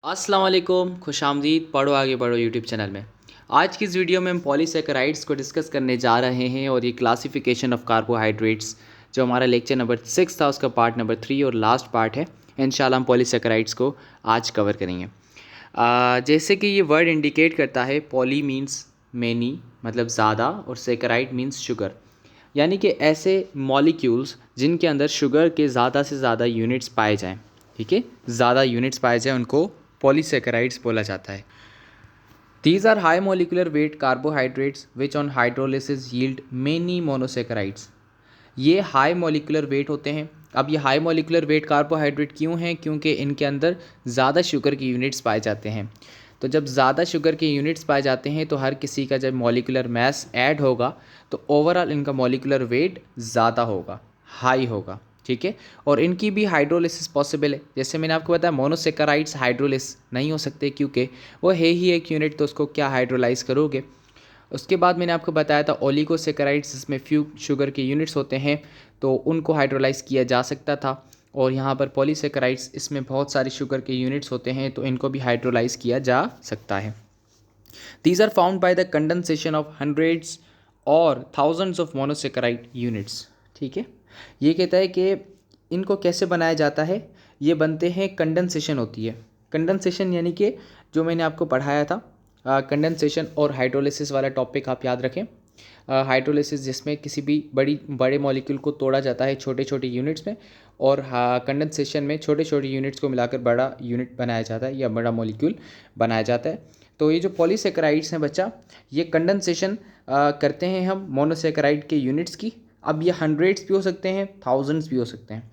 अस्सलाम वालेकुम, खुशामदीद पढ़ो आगे बढ़ो यूट्यूब चैनल में। आज की इस वीडियो में हम पॉलीसेकेराइड्स को डिस्कस करने जा रहे हैं और ये क्लासिफिकेशन ऑफ कार्बोहाइड्रेट्स जो हमारा लेक्चर नंबर 6 था उसका पार्ट नंबर 3 और लास्ट पार्ट है। इंशाल्लाह हम पॉलीसेकेराइड्स को आज कवर करेंगे। जैसे कि ये वर्ड इंडिकेट करता है, पॉली मीन्स मैनी मतलब ज़्यादा और सेकेराइड मीन्स शुगर, यानी कि ऐसे मॉलिक्यूल्स जिनके अंदर शुगर के ज़्यादा से ज़्यादा यूनिट्स पाए जाएँ। ठीक है, ज़्यादा यूनिट्स पाए जाए उनको पॉलीसेकेराइड्स बोला जाता है। These are high molecular weight carbohydrates which on hydrolysis yield many monosaccharides. ये हाई मोलिकुलर वेट होते हैं। अब ये हाई मोलिकुलर वेट कार्बोहाइड्रेट क्यों हैं? क्योंकि इनके अंदर ज़्यादा शुगर के यूनिट्स पाए जाते हैं। तो जब ज़्यादा शुगर के यूनिट्स पाए जाते हैं तो हर किसी का जब मॉलिकुलर मास ऐड होगा तो ओवरऑल इनका मॉलिकुलर वेट ज़्यादा होगा, हाई होगा। ठीक है, और इनकी भी हाइड्रोलिसिस पॉसिबल है। जैसे मैंने आपको बताया मोनोसेकेराइड्स हाइड्रोलिस नहीं हो सकते क्योंकि वो है ही एक यूनिट, तो उसको क्या हाइड्रोलाइज करोगे। उसके बाद मैंने आपको बताया था ओलिगोसेकेराइड्स जिसमें फ्यू शुगर के यूनिट्स होते हैं तो उनको हाइड्रोलाइज किया जा सकता था। और यहाँ पर पॉलीसेकेराइड्स इसमें बहुत सारे शुगर के यूनिट्स होते हैं तो इनको भी हाइड्रोलाइज किया जा सकता है। These are found by the condensation of hundreds और थाउजेंड्स ऑफ मोनोसेकेराइड यूनिट्स। ठीक है, ये कहता है कि इनको कैसे बनाया जाता है। ये बनते हैं, कंडेंसेशन होती है। कंडेंसेशन यानी कि जो मैंने आपको पढ़ाया था कंडेंसेशन और हाइड्रोलिसिस वाला टॉपिक आप याद रखें। हाइड्रोलिसिस जिसमें किसी भी बड़े मॉलिक्यूल को तोड़ा जाता है छोटे छोटे यूनिट्स में, और कंडेंसेशन में छोटे छोटे यूनिट्स को मिलाकर बड़ा यूनिट बनाया जाता है या बड़ा मॉलिक्यूल बनाया जाता है। तो ये जो पॉलीसेकेराइड्स हैं बच्चा, ये कंडेंसेशन करते हैं हम मोनोसेकेराइड के यूनिट्स की। अब ये हंड्रेड्स भी हो सकते हैं, थाउजेंड्स भी हो सकते हैं,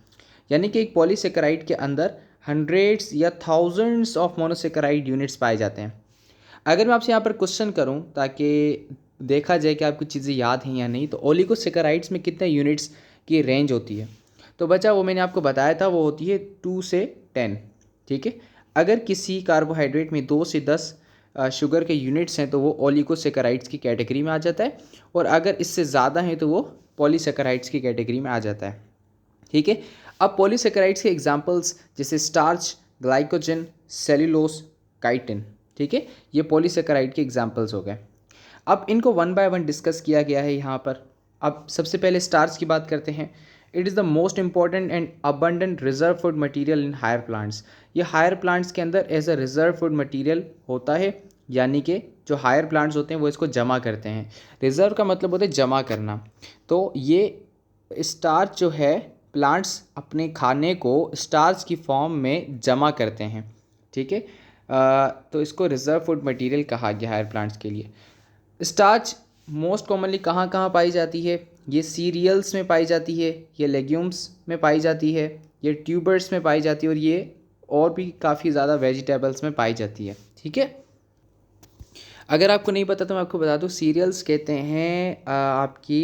यानी कि एक पॉलीसेकेराइड के अंदर हंड्रेड्स या थाउजेंड्स ऑफ मोनोसेकेराइड यूनिट्स पाए जाते हैं। अगर मैं आपसे यहाँ पर क्वेश्चन करूँ ताकि देखा जाए कि आपको चीज़ें याद हैं या नहीं, तो ओलिगोसेकेराइड्स में कितने यूनिट्स की रेंज होती है? तो बच्चा वो मैंने आपको बताया था, वो होती है 2 से 10। ठीक है, अगर किसी कार्बोहाइड्रेट में 2 से 10 शुगर के यूनिट्स हैं तो वो ओलिगोसेकेराइड्स की कैटेगरी में आ जाता है, और अगर इससे ज़्यादा हैं तो वो पॉलीसेकेराइड्स की कैटेगरी में आ जाता है। ठीक है, अब पॉलीसेकेराइड्स के एग्जांपल्स जैसे स्टार्च, ग्लाइकोजन, सेल्यूलोस, काइटिन। ठीक है, ये पॉलीसेकेराइड के एग्जांपल्स हो गए। अब इनको वन बाय वन डिस्कस किया गया है यहाँ पर। अब सबसे पहले स्टार्च की बात करते हैं। It is the most important and abundant reserve food material in higher plants. ये हायर प्लांट्स के अंदर as a reserve food material होता है, यानी कि जो हायर प्लांट्स होते हैं वो इसको जमा करते हैं। रिजर्व का मतलब होता है जमा करना। तो ये स्टार्च जो है, प्लांट्स अपने खाने को स्टार्च की फॉर्म में जमा करते हैं। ठीक है, तो इसको रिजर्व फूड मटेरियल कहा गया हायर प्लांट्स के लिए। स्टार्च मोस्ट कॉमनली कहाँ कहाँ पाई जाती है? ये सीरियल्स में पाई जाती है, ये लेग्यूम्स में पाई जाती है, ये ट्यूबर्स में पाई जाती है, और ये और भी काफ़ी ज़्यादा वेजिटेबल्स में पाई जाती है। ठीक है, अगर आपको नहीं पता तो मैं आपको बता दूँ, सीरियल्स कहते हैं आपकी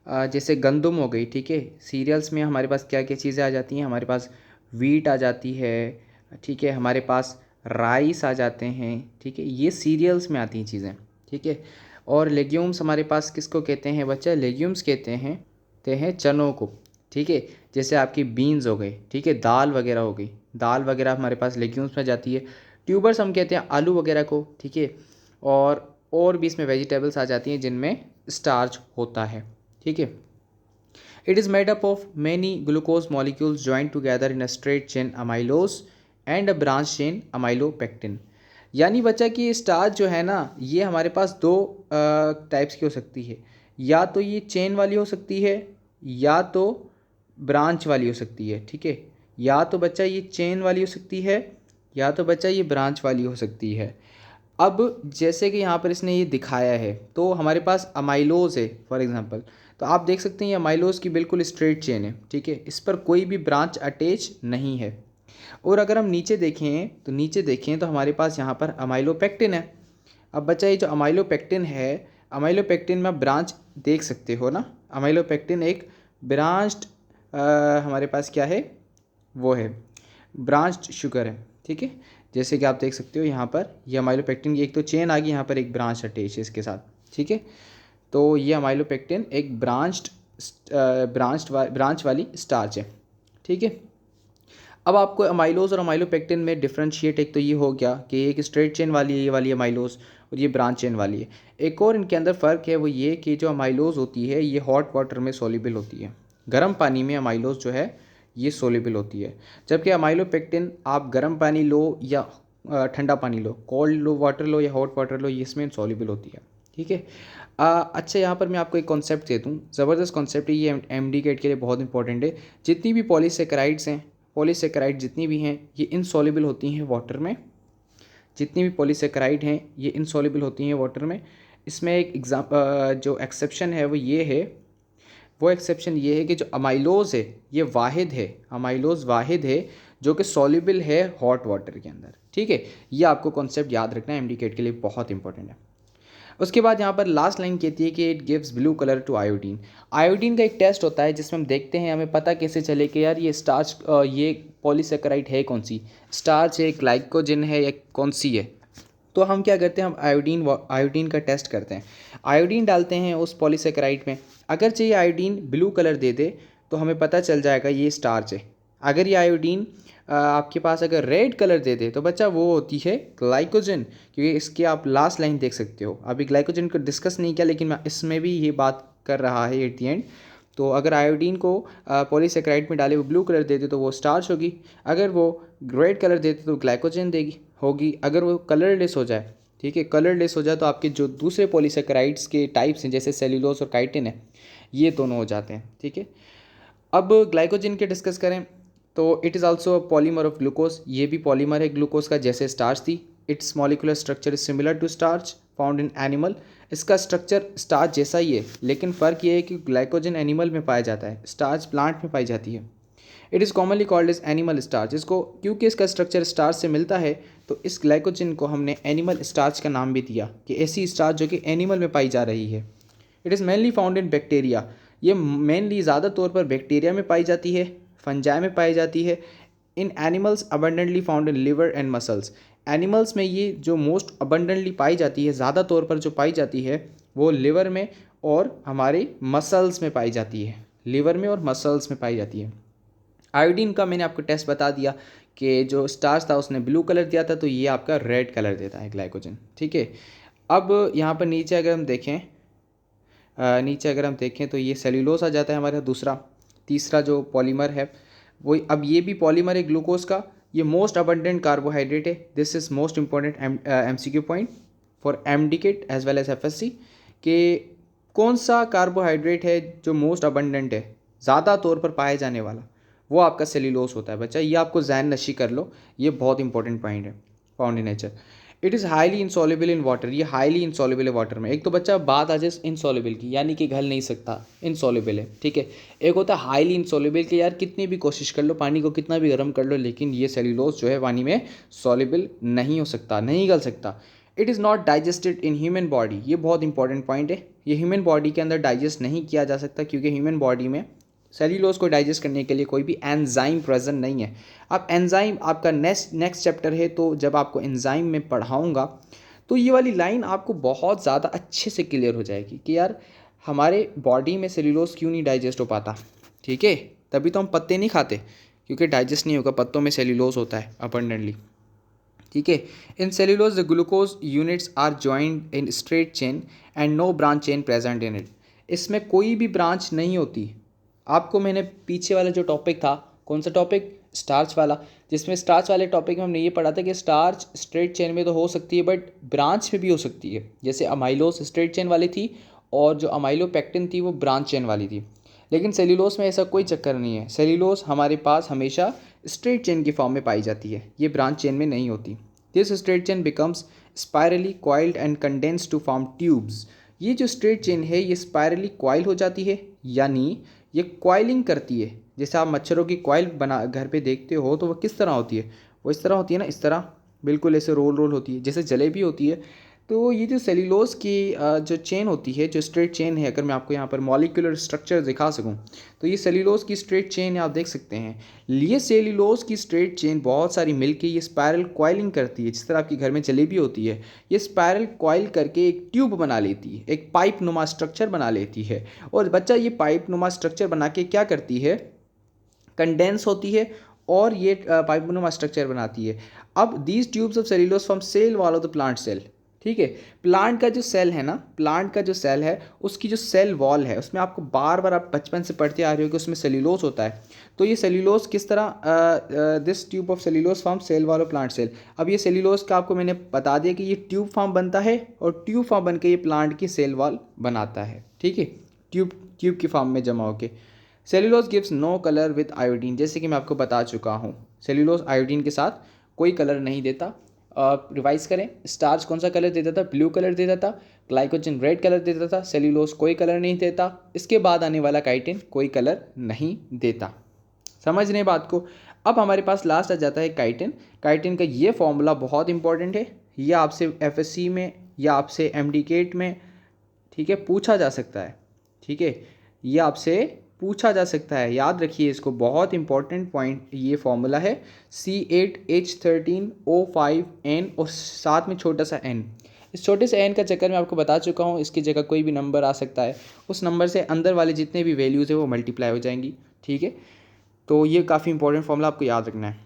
जैसे गंदम हो गई। ठीक है, सीरियल्स में हमारे पास क्या क्या चीज़ें आ जाती हैं? हमारे पास वीट आ जाती है, ठीक है, हमारे पास राइस आ जाते हैं। ठीक है, ये सीरियल्स में आती हैं चीज़ें। ठीक है, और लेग्यूम्स हमारे पास किसको कहते हैं बच्चा? लेग्यूम्स कहते हैं चनों को। ठीक है, जैसे आपकी बीन्स हो गई, ठीक है, दाल वगैरह हो गई, दाल वगैरह हमारे पास लेग्यूम्स में जाती है। ट्यूबर्स हम कहते हैं आलू वगैरह को। ठीक है, और भी इसमें वेजिटेबल्स आ जाती हैं जिनमें स्टार्च होता है। ठीक है, it is made up of many glucose molecules join together in a straight chain amylose and a branch chain amylopectin. यानी बच्चा कि स्टार्च जो है ना, ये हमारे पास दो टाइप्स की हो सकती है। या तो ये चेन वाली हो सकती है, या तो ब्रांच वाली हो सकती है। ठीक है, या तो बच्चा ये चेन वाली हो सकती है, या तो बच्चा ये ब्रांच वाली हो सकती है। अब जैसे कि यहाँ पर इसने ये दिखाया है, तो हमारे पास अमाइलोज है फॉर एग्जांपल, तो आप देख सकते हैं ये अमाइलोज की बिल्कुल स्ट्रेट चेन है। ठीक है, इस पर कोई भी ब्रांच अटैच नहीं है। और अगर हम नीचे देखें तो हमारे पास यहाँ पर अमाइलोपेक्टिन है। अब बच्चा ये जो अमाइलोपेक्टिन है, अमाइलोपेक्टिन में आप ब्रांच देख सकते हो ना। अमाइलोपेक्टिन एक ब्रांच्ड हमारे पास क्या है, वो है ब्रांच्ड शुगर है। ठीक है, जैसे कि आप देख सकते हो यहाँ पर ये अमाइलोपेक्टिन की एक तो चेन आ गई, यहाँ पर एक ब्रांच अटैच है इसके साथ। ठीक है, तो ये अमाइलोपेक्टिन एक ब्रांच वाली स्टार्च है। ठीक है, अब आपको अमाइलोज और अमाइलोपेक्टिन में डिफरेंशिएट, एक तो ये हो गया कि एक स्ट्रेट चेन वाली है ये वाली अमाइलोज और ये ब्रांच चेन वाली है। एक और इनके अंदर फ़र्क है वो ये कि जो अमाइलोज होती है ये हॉट वाटर में सोल्यूबल होती है, गर्म पानी में अमाइलोज जो है ये सोल्यूबल होती है। जबकि अमाइलोपेक्टिन आप गर्म पानी लो या ठंडा पानी लो, कोल्ड लो वाटर लो या हॉट वाटर लो, ये इसमें सोल्यूबल होती है। ठीक है। अच्छा, यहाँ पर मैं आपको एक कॉन्सेप्ट दे दूँ, ज़बरदस्त कॉन्सेप्ट है ये, एमडी गेट के लिए बहुत इंपॉर्टेंट है। जितनी भी पॉलीसेकेराइड्स हैं, पॉलीसेकेराइड जितनी भी हैं ये इनसॉल्युबल होती हैं वाटर में। जितनी भी पॉलीसेकेराइड हैं ये इनसॉल्युबल होती हैं वाटर में। इसमें एक जो एक्सेप्शन है वो ये है, वो एक्सेप्शन ये है कि जो अमाइलोज है ये वाहिद है, अमाइलोज वाहिद है जो कि सॉल्युबल है हॉट वाटर के अंदर। ठीक है, ये आपको कॉन्सेप्ट याद रखना है, एमडी केट के लिए बहुत इंपॉर्टेंट है। उसके बाद यहाँ पर लास्ट लाइन कहती है कि it gives blue colour to iodine. Iodine का एक टेस्ट होता है जिसमें हम देखते हैं, हमें पता कैसे चले कि यार ये स्टार्च, ये पॉलीसेकेराइड है कौन सी, स्टार्च है, ग्लाइकोजन है या कौन सी है। तो हम क्या करते हैं, हम आयोडीन का टेस्ट करते हैं। आयोडीन डालते हैं उस पॉलीसेकेराइड में, अगर चाहिए आयोडीन ब्लू कलर दे दे तो हमें पता चल जाएगा ये स्टार्च है। अगर ये आयोडीन आपके पास अगर रेड कलर दे दे तो बच्चा वो होती है ग्लाइकोजन, क्योंकि इसके आप लास्ट लाइन देख सकते हो। अभी ग्लाइकोजन को डिस्कस नहीं किया लेकिन इसमें भी ये बात कर रहा है एट दी एंड। तो अगर आयोडीन को पॉलीसेकेराइड में डाले वो ब्लू कलर देते तो वो स्टार्च होगी, अगर वो रेड कलर देते तो ग्लाइकोजन देगी होगी। अगर वो कलरलेस हो जाए, ठीक है, कलरलेस हो जाए तो आपके जो दूसरे पॉलीसेकेराइड्स के टाइप्स हैं जैसे सेल्यूलोज और काइटिन है ये दोनों हो जाते हैं। ठीक है। अब ग्लाइकोजन के डिस्कस करें तो it is also a polymer of glucose, ये भी पॉलीमर है ग्लूकोज का, जैसे स्टार्च थी। Its molecular structure is similar to starch found in animal. इसका स्ट्रक्चर स्टार्च जैसा ही है लेकिन फ़र्क ये है कि ग्लाइकोजन एनिमल में पाया जाता है, स्टार्च प्लांट में पाई जाती है। It is commonly called as animal starch. इसको क्योंकि इसका स्ट्रक्चर स्टार्च से मिलता है तो इस ग्लाइकोजन को हमने एनिमल स्टार्च का नाम भी दिया कि ऐसी स्टार्च जो कि एनिमल में पाई जा रही है। It is mainly found in bacteria, ये मेनली ज़्यादा तौर पर बैक्टीरिया में पाई जाती है, फंजाई में पाई जाती है। In animals abundantly found in liver and muscles. Animals में ये जो मोस्ट अबंडेंटली पाई जाती है, ज़्यादा तौर पर जो पाई जाती है वो लिवर में और हमारे मसल्स में पाई जाती है, लिवर में और मसल्स में पाई जाती है। आयोडीन का मैंने आपको टेस्ट बता दिया कि जो स्टार्च था उसने ब्लू कलर दिया था तो ये आपका रेड कलर देता है ग्लाइकोजन। ठीक है। अब यहाँ पर नीचे अगर हम देखें, तो ये सेल्यूलोज आ जाता है हमारा दूसरा, तीसरा जो पॉलीमर है वो। अब ये भी पॉलीमर है ग्लूकोज का, ये मोस्ट अबंडेंट कार्बोहाइड्रेट है। This is most important MCQ point for MDCAT as well as FSc कि कौन सा कार्बोहाइड्रेट है जो मोस्ट अबंडेंट है, ज़्यादा तौर पर पाया जाने वाला, वो आपका सेल्यूलोज होता है बच्चा। ये आपको जहन नशी कर लो, ये बहुत इंपॉर्टेंट पॉइंट है। Found in nature. It is highly insoluble in water, ये हाईली इंसॉल्युबल है वाटर में। एक तो बच्चा बात आ जाए इंसॉल्युबल की, यानी कि घल नहीं सकता, इंसॉल्युबल है। ठीक है। एक होता है हाईली इंसॉल्युबल कि यार कितनी भी कोशिश कर लो, पानी को कितना भी गर्म कर लो, लेकिन ये सेल्यूलोज जो है पानी में सॉल्युबल नहीं हो सकता, नहीं गल सकता। It is not digested in human body, ये बहुत इंपॉर्टेंट पॉइंट है। ये ह्यूमन बॉडी के अंदर डाइजेस्ट नहीं किया जा सकता क्योंकि ह्यूमन बॉडी में सेल्यूलोज को डाइजेस्ट करने के लिए कोई भी एंजाइम प्रेजेंट नहीं है। अब एंजाइम आपका नेक्स्ट चैप्टर है, तो जब आपको एंजाइम में पढ़ाऊँगा तो ये वाली लाइन आपको बहुत ज़्यादा अच्छे से क्लियर हो जाएगी कि यार हमारे बॉडी में सेल्यूलोज क्यों नहीं डाइजेस्ट हो पाता। ठीक है, तभी तो हम पत्ते नहीं खाते, क्योंकि डाइजेस्ट नहीं होगा, पत्तों में सेल्यूलोज होता है अबंडेंटली। ठीक है। In cellulose the glucose units are joint in straight chain and no branch chain present in it. इसमें कोई भी ब्रांच नहीं होती। आपको मैंने पीछे वाला जो टॉपिक था, कौन सा टॉपिक, स्टार्च वाला, जिसमें स्टार्च वाले टॉपिक में हमने ये पढ़ा था कि स्टार्च स्ट्रेट चेन में तो हो सकती है बट ब्रांच में भी हो सकती है। जैसे अमाइलोज स्ट्रेट चेन वाली थी और जो अमाइलोपेक्टिन थी वो ब्रांच चेन वाली थी। लेकिन सेल्यूलोज में ऐसा कोई चक्कर नहीं है। सेल्यूलोज हमारे पास हमेशा स्ट्रेट चेन की फॉर्म में पाई जाती है, ये ब्रांच चेन में नहीं होती। This straight chain becomes spirally coiled and condensed to form tubes. ये जो स्ट्रेट चेन है ये स्पायरली कॉइल हो जाती है, यानी ये कॉइलिंग करती है। जैसे आप मच्छरों की कॉइल बना घर पे देखते हो तो वो किस तरह होती है, वो इस तरह होती है ना, इस तरह बिल्कुल ऐसे रोल रोल होती है, जैसे जलेबी होती है। तो ये जो सेल्यूलोज की जो चेन होती है, जो स्ट्रेट चेन है, अगर मैं आपको यहाँ पर मॉलिक्यूलर स्ट्रक्चर दिखा सकूँ तो ये सेल्यूलोज की स्ट्रेट चेन आप देख सकते हैं। ये सेल्यूलोज की स्ट्रेट चेन बहुत सारी मिलके ये स्पायरल कॉइलिंग करती है। जिस तरह आपके घर में जलेबी होती है, ये स्पायरल कॉइल करके एक ट्यूब बना लेती है, एक पाइप नुमा स्ट्रक्चर बना लेती है। और बच्चा ये पाइप नुमा स्ट्रक्चर बना के क्या करती है, कंडेंस होती है और ये पाइपनुमा स्ट्रक्चर बनाती है। अब these tubes of cellulose from cell wall of the plant cell, ठीक है। प्लांट का जो सेल है ना, प्लांट का जो सेल है उसकी जो सेल वॉल है उसमें आपको बार बार आप बचपन से पढ़ते आ रहे हो कि उसमें सेल्यूलोज होता है। तो ये सेल्यूलोज किस तरह, this tube of cellulose form cell wall of plant cell. अब ये सेल्यूलोज का आपको मैंने बता दिया कि ये ट्यूब फॉर्म बनता है और ट्यूब फॉर्म बन के ये प्लांट की सेल वॉल बनाता है, ठीक है, ट्यूब की फॉर्म में जमा होके। Cellulose gives no colour with iodine, जैसे कि मैं आपको बता चुका हूँ सेल्यूलोज आयोडीन के साथ कोई कलर नहीं देता। रिवाइज करें, स्टार्च कौन सा कलर देता था, ब्लू कलर देता था, ग्लाइकोजन रेड कलर देता था, सेल्यूलोज कोई कलर नहीं देता, इसके बाद आने वाला काइटिन कोई कलर नहीं देता। समझ रहे हैं बात को। अब हमारे पास लास्ट आ जाता है काइटिन। काइटिन का ये फॉर्मूला बहुत इंपॉर्टेंट है, ये आपसे एफएससी में या आपसे एमडीकेट में, ठीक है, पूछा जा सकता है, ठीक है, ये आपसे पूछा जा सकता है, याद रखिए इसको, बहुत इंपॉर्टेंट पॉइंट ये फॉर्मूला है C8H13O5N और साथ में छोटा सा n। इस छोटे से n का चक्कर मैं आपको बता चुका हूँ, इसकी जगह कोई भी नंबर आ सकता है, उस नंबर से अंदर वाले जितने भी वैल्यूज़ है वो मल्टीप्लाई हो जाएंगी, ठीक है। तो ये काफ़ी इंपॉर्टेंट फॉर्मूला आपको याद रखना है।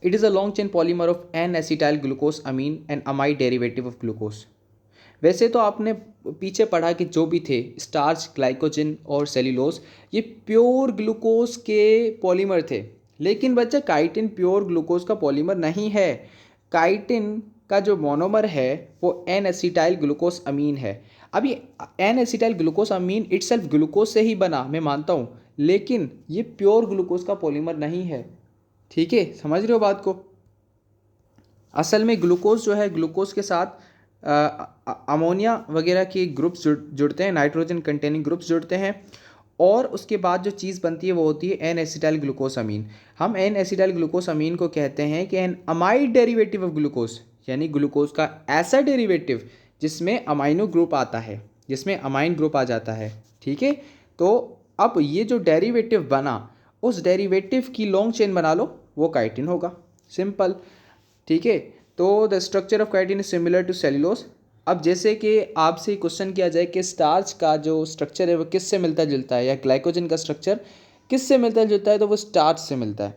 It is a long chain polymer of N acetyl glucose amine and amide derivative of glucose. वैसे तो आपने पीछे पढ़ा कि जो भी थे स्टार्च, ग्लाइकोजन और सेल्यूलोज ये प्योर ग्लूकोज के पॉलीमर थे, लेकिन बच्चा काइटिन प्योर ग्लूकोज का पॉलीमर नहीं है। काइटिन का जो मोनोमर है वो एन एसिटाइल ग्लूकोज अमीन है। अब ये एन एसिटाइल ग्लूकोज अमीन इटसेल्फ ग्लूकोज से ही बना, मैं मानता हूँ, लेकिन ये प्योर ग्लूकोज का पॉलीमर नहीं है, ठीक है, समझ रहे हो बात को। असल में ग्लूकोज जो है, ग्लूकोज के साथ अमोनिया वगैरह के ग्रुप्स जुड़ते हैं, नाइट्रोजन कंटेनिंग ग्रुप्स जुड़ते हैं, और उसके बाद जो चीज़ बनती है वो होती है एन एसिटाइल ग्लूकोस अमीन। हम एन एसिटाइल ग्लूकोस अमीन को कहते हैं कि N amide derivative of glucose, यानी ग्लूकोज का ऐसा डेरिवेटिव जिसमें अमाइनो ग्रुप आता है, जिसमें अमाइन ग्रुप आ जाता है, ठीक है। तो अब ये जो डेरिवेटिव बना, उस डेरिवेटिव की लॉन्ग चेन बना लो, वो काइटिन होगा, सिंपल, ठीक है। तो the structure of chitin is similar to cellulose. अब जैसे कि आपसे क्वेश्चन किया जाए कि स्टार्च का जो स्ट्रक्चर है वो किससे मिलता जुलता है, या ग्लाइकोजन का स्ट्रक्चर किससे मिलता जुलता है, तो वो स्टार्च से मिलता है।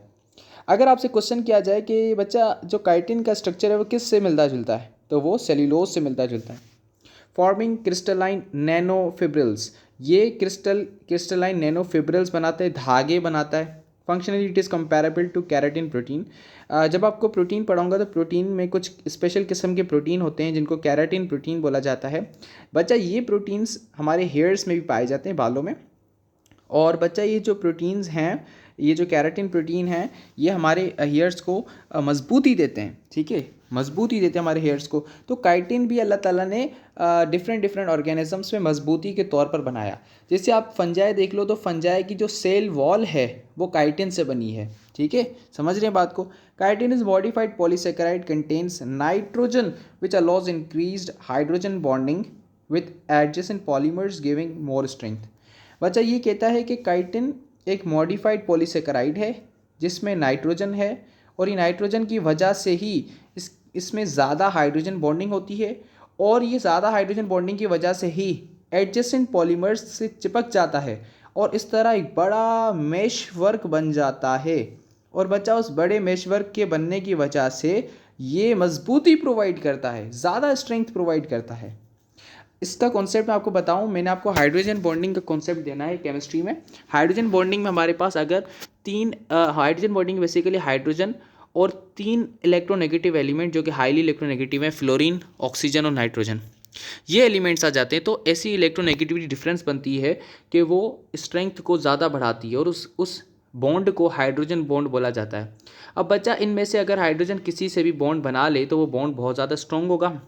अगर आपसे क्वेश्चन किया जाए कि बच्चा जो काइटिन का स्ट्रक्चर है वो किससे मिलता जुलता है, तो वो सेल्यूलोज से मिलता जुलता है। फॉर्मिंग क्रिस्टलाइन नैनोफिब्रिल्स, ये क्रिस्टलाइन नैनोफिब्रिल्स बनाते हैं, धागे बनाता है। Functionally it is comparable to keratin protein. जब आपको प्रोटीन पढ़ाऊंगा तो प्रोटीन में कुछ स्पेशल किस्म के प्रोटीन होते हैं जिनको कैराटिन प्रोटीन बोला जाता है। बच्चा ये प्रोटीन्स हमारे हेयर्स में भी पाए जाते हैं, बालों में। और बच्चा ये जो प्रोटीन्स हैं, ये जो कैराटिन प्रोटीन हैं, ये हमारे हेयर्स को मजबूती देते हैं, ठीक है, मजबूती देते हैं हमारे हेयर्स को। तो काइटिन भी अल्लाह ताला ने डिफरेंट ऑर्गेनिजम्स में मजबूती के तौर पर बनाया। जैसे आप फंजाई देख लो, तो फंजाई की जो सेल वॉल है वो काइटिन से बनी है, ठीक है, समझ रहे हैं बात को। Chitin is modified polysaccharide contains nitrogen which अलॉज increased hydrogen bonding with adjacent polymers giving more strength. बच्चा ये कहता है कि काइटिन एक मॉडिफाइड पॉलीसेकेराइड है जिसमें नाइट्रोजन है, और ये नाइट्रोजन की वजह से ही इसमें ज़्यादा हाइड्रोजन बॉन्डिंग होती है, और ये ज़्यादा हाइड्रोजन बॉन्डिंग की वजह से ही एडजेसेंट पॉलीमर्स से चिपक जाता है, और इस तरह एक बड़ा मेश वर्क बन जाता है। और बच्चा उस बड़े मेश वर्क के बनने की वजह से ये मजबूती प्रोवाइड करता है, ज़्यादा स्ट्रेंथ प्रोवाइड करता है। इसका कॉन्सेप्ट मैं आपको बताऊं, मैंने आपको हाइड्रोजन बॉन्डिंग का कॉन्सेप्ट देना है केमिस्ट्री में। हाइड्रोजन बॉन्डिंग में हमारे पास अगर हाइड्रोजन बॉन्डिंग बेसिकली हाइड्रोजन और 3 इलेक्ट्रोनेगेटिव एलिमेंट जो कि हाईली इलेक्ट्रोनेगेटिव है, फ्लोरीन, ऑक्सीजन और नाइट्रोजन, ये एलिमेंट्स आ जाते हैं, तो ऐसी इलेक्ट्रोनेगेटिविटी डिफरेंस बनती है कि वो स्ट्रेंथ को ज़्यादा बढ़ाती है, और उस बॉन्ड को हाइड्रोजन बॉन्ड बोला जाता है। अब बच्चा इनमें से अगर हाइड्रोजन किसी से भी बॉन्ड बना ले तो वो बॉन्ड बहुत ज़्यादा स्ट्रॉन्ग होगा,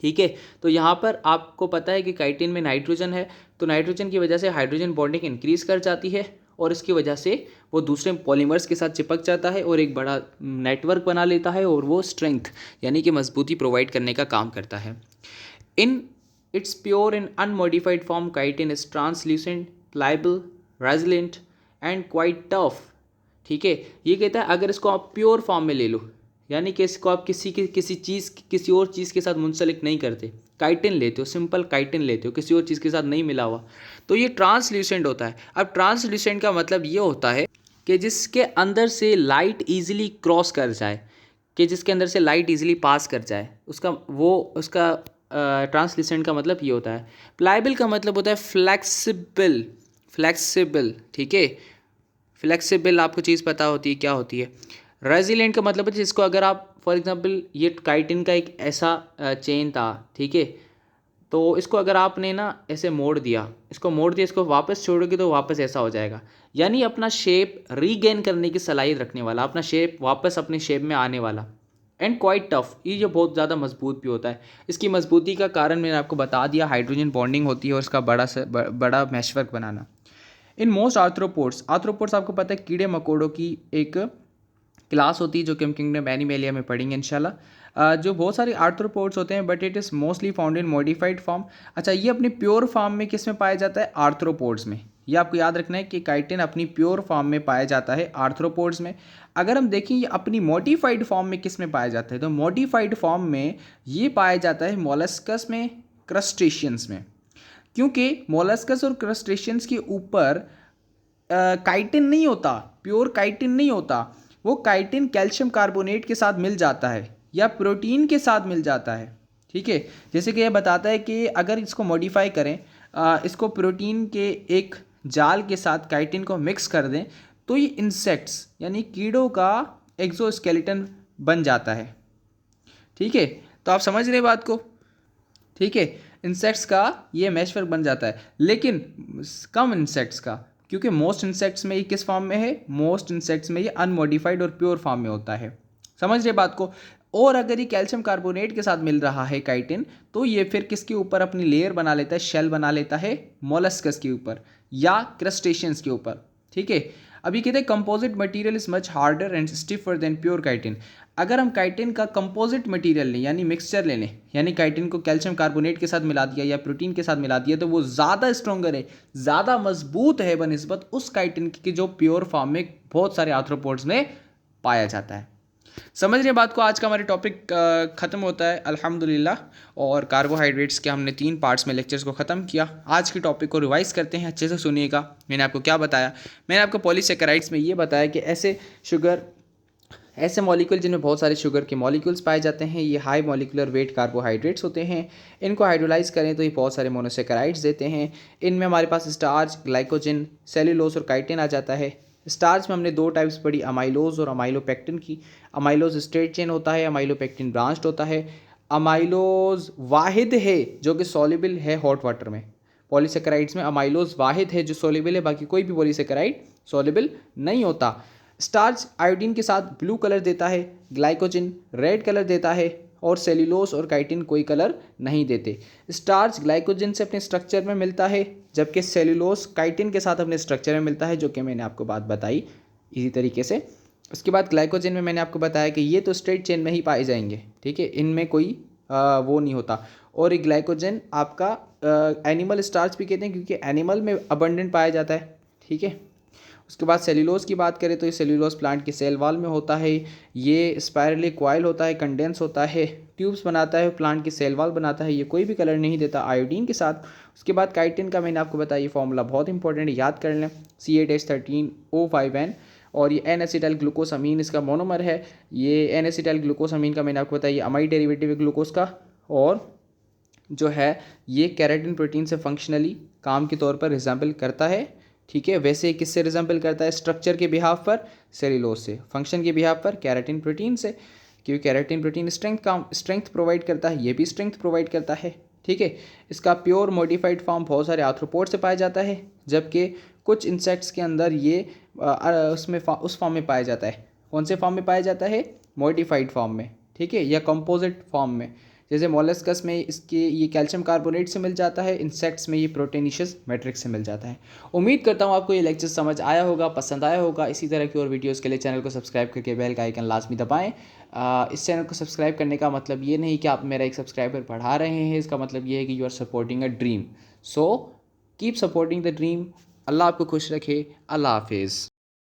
ठीक है। तो यहाँ पर आपको पता है कि काइटिन में नाइट्रोजन है, तो नाइट्रोजन की वजह से हाइड्रोजन बॉन्डिंग इंक्रीज़ कर जाती है, और इसकी वजह से वो दूसरे पॉलीमर्स के साथ चिपक जाता है और एक बड़ा नेटवर्क बना लेता है, और वो स्ट्रेंथ यानी कि मजबूती प्रोवाइड करने का काम करता है। In its pure and unmodified form chitin is translucent, pliable, resilient and quite tough, ठीक है। ये कहता है अगर इसको आप प्योर फॉर्म में ले लो, यानी कि इसको आप किसी और चीज़ के साथ मुंसलिक नहीं करते, काइटिन लेते हो, सिंपल काइटिन लेते हो, किसी और चीज़ के साथ नहीं मिला हुआ, तो ये ट्रांसल्यूसेंट होता है। अब ट्रांसल्यूसेंट का मतलब ये होता है कि जिसके अंदर से लाइट ईजिली क्रॉस कर जाए, कि जिसके अंदर से लाइट ईजिली पास कर जाए, उसका ट्रांसलिसेंट का मतलब ये होता है। प्लाइबल का मतलब होता है फ्लेक्सिबल, फ्लेक्सिबल, ठीक है। फ्लेक्सिबल आपको चीज़ पता होती है क्या होती है। रेजिलेंट का मतलब है जिसको अगर आप फॉर एग्जांपल ये काइटिन का एक ऐसा चेन था, ठीक है, तो इसको अगर आपने ना ऐसे मोड़ दिया, इसको वापस छोड़ोगे तो वापस ऐसा हो जाएगा। यानी अपना शेप रीगेन करने की सलाहियत रखने वाला, अपना शेप वापस अपने शेप में आने वाला, एंड क्वाइट टफ। ये बहुत ज़्यादा मजबूत भी होता है। इसकी मजबूती का कारण मैंने आपको बता दिया, हाइड्रोजन बॉन्डिंग होती है और इसका बड़ा meshwork banana. In most arthropods, arthropods आपको पता है कीड़े मकोड़ों की एक क्लास होती है जो कि हम किंगडम एनिमेलिया में पढ़ेंगे इंशाल्लाह। जो बहुत सारे आर्थ्रोपोड्स होते हैं but it is mostly found in modified form. अच्छा, ये अपनी प्योर फॉर्म में किस में पाया जाता है? आर्थ्रोपोड्स में। ये आपको याद रखना है कि काइटिन अपनी प्योर फॉर्म में पाया जाता है आर्थ्रोपोड्स में। अगर हम देखें ये अपनी मॉडिफाइड फॉर्म में किस में पाया जाता है, तो मॉडिफाइड फॉर्म में ये पाया जाता है मोलस्कस में, क्रस्टेशियंस में। क्योंकि मोलस्कस और क्रस्टेशियंस के ऊपर काइटिन नहीं होता, प्योर काइटिन नहीं होता। वो काइटिन कैल्शियम कार्बोनेट के साथ मिल जाता है या प्रोटीन के साथ मिल जाता है, ठीक है। जैसे कि यह बताता है कि अगर इसको मॉडिफाई करें, इसको प्रोटीन के एक जाल के साथ काइटिन को मिक्स कर दें, तो ये इंसेक्ट्स यानी कीड़ों का एक्सोस्केलेटन बन जाता है, ठीक है। तो आप समझ रहे बात को, ठीक है। इंसेक्ट्स का ये मैशवर्क बन जाता है, लेकिन कम इंसेक्ट्स का, क्योंकि मोस्ट इंसेक्ट्स में ये किस फॉर्म में है? मोस्ट इंसेक्ट्स में ये अनमॉडिफाइड और प्योर फॉर्म में होता है। समझ रहे बात को। और अगर ये कैल्शियम कार्बोनेट के साथ मिल रहा है काइटिन, तो ये फिर किसके ऊपर अपनी लेयर बना लेता है, शेल बना लेता है मोलस्कस के ऊपर या क्रस्टेशियंस के ऊपर, ठीक है। अभी कहते हैं composite material is much harder and stiffer than pure chitin. अगर हम काइटिन का कंपोजिट मटेरियल लें यानी मिक्सचर ले लें, यानी काइटिन को कैल्शियम कार्बोनेट के साथ मिला दिया या प्रोटीन के साथ मिला दिया, तो वो ज़्यादा स्ट्रॉन्गर है, ज़्यादा मजबूत है बनिस्बत उस काइटिन की जो प्योर फॉर्म में बहुत सारे आर्थ्रोपोड्स में पाया जाता है। समझ रहे बात को। आज का हमारे टॉपिक ख़त्म होता है अल्हम्दुलिल्लाह। और कार्बोहाइड्रेट्स के हमने 3 पार्ट्स में लेक्चर्स को ख़त्म किया। आज के टॉपिक को रिवाइज करते हैं, अच्छे से सुनिएगा। मैंने आपको क्या बताया? मैंने आपको पॉलीसेकेराइड्स में ये बताया कि ऐसे मॉलिक्यूल जिनमें बहुत सारे शुगर के मॉलिक्यूल्स पाए जाते हैं, ये हाई मॉलिकुलर वेट कार्बोहाइड्रेट्स होते हैं। इनको हाइड्रोलाइज करें तो ये बहुत सारे मोनोसेकेराइड्स देते हैं। इनमें हमारे पास स्टार्च, ग्लाइकोजन, सेल्यूलोज और काइटिन आ जाता है। स्टार्च में हमने 2 टाइप्स पढ़ी, अमाइलोज और अमाइलोपेक्टिन की। अमाइलोज स्ट्रेट चेन होता है, अमाइलोपेक्टिन ब्रांच्ड होता है। अमाइलोज वाहिद है जो कि सॉल्युबल है हॉट वाटर में। पॉलीसेकेराइड्स में अमाइलोज वाहिद है जो सॉल्युबल है, बाकी कोई भी पॉलीसेकेराइड सॉल्युबल नहीं होता। स्टार्च आयोडीन के साथ ब्लू कलर देता है, ग्लाइकोजन रेड कलर देता है और सेल्यूलोज और काइटिन कोई कलर नहीं देते। स्टार्च ग्लाइकोजन से अपने स्ट्रक्चर में मिलता है, जबकि सेल्यूलोज काइटिन के साथ अपने स्ट्रक्चर में मिलता है, जो कि मैंने आपको बात बताई इसी तरीके से। उसके बाद ग्लाइकोजन में मैंने आपको बताया कि ये तो स्ट्रेट चेन में ही पाए जाएंगे, ठीक है, इनमें कोई वो नहीं होता। और ये ग्लाइकोजन आपका एनिमल स्टार्च भी कहते हैं क्योंकि एनिमल में अबंडेंट पाया जाता है, ठीक है। उसके बाद सेल्यूलोज की बात करें तो ये सेल्यूलोज प्लांट के सेल वॉल में होता है। ये स्पायरली कॉइल होता है, कंडेंस होता है, ट्यूब्स बनाता है, प्लांट की सेल वॉल बनाता है। ये कोई भी कलर नहीं देता आयोडीन के साथ। उसके बाद काइटिन का मैंने आपको बताया, ये फॉर्मूला बहुत इंपॉर्टेंट है, याद कर लें, C8H13O5N। और ये एन एसिटाइल ग्लूकोसामीन इसका मोनोमर है। ये एन एसिटाइल ग्लूकोसामीन का मैंने आपको बताया, ये अमाइड डेरिवेटिव है ग्लूकोज का। और जो है ये कैराटिन प्रोटीन से फंक्शनली काम के तौर पर रिजेंबल करता है, ठीक है। वैसे किससे रिजेंबल करता है? स्ट्रक्चर के बिहाफ पर सेल्यूलोज से, फंक्शन के बिहाफ पर कैराटिन प्रोटीन से, क्योंकि कैराटिन प्रोटीन स्ट्रेंथ प्रोवाइड करता है, ये भी स्ट्रेंथ प्रोवाइड करता है, ठीक है। इसका प्योर मॉडिफाइड फॉर्म बहुत सारे आर्थ्रोपोड से पाया जाता है, जबकि कुछ इंसेक्ट्स के अंदर ये उस फॉर्म में पाया जाता है। कौन से फॉर्म में पाया जाता है? मॉडिफाइड फॉर्म में, ठीक है, या कंपोजिट फॉर्म में। जैसे मोलस्कस में इसके ये कैल्शियम कार्बोनेट से मिल जाता है, इंसेक्ट्स में ये प्रोटीनिशियस मैट्रिक्स से मिल जाता है। उम्मीद करता हूँ आपको ये लेक्चर समझ आया होगा, पसंद आया होगा। इसी तरह की और वीडियोस के लिए चैनल को सब्सक्राइब करके बेल का आइकन लाजमी दबाएं। इस चैनल को सब्सक्राइब करने का मतलब ये नहीं कि आप मेरा एक सब्सक्राइबर बढ़ा रहे हैं, इसका मतलब ये है कि you are supporting a dream. So keep supporting the dream. अल्लाह आपको खुश रखे। अल्लाह हाफिज़।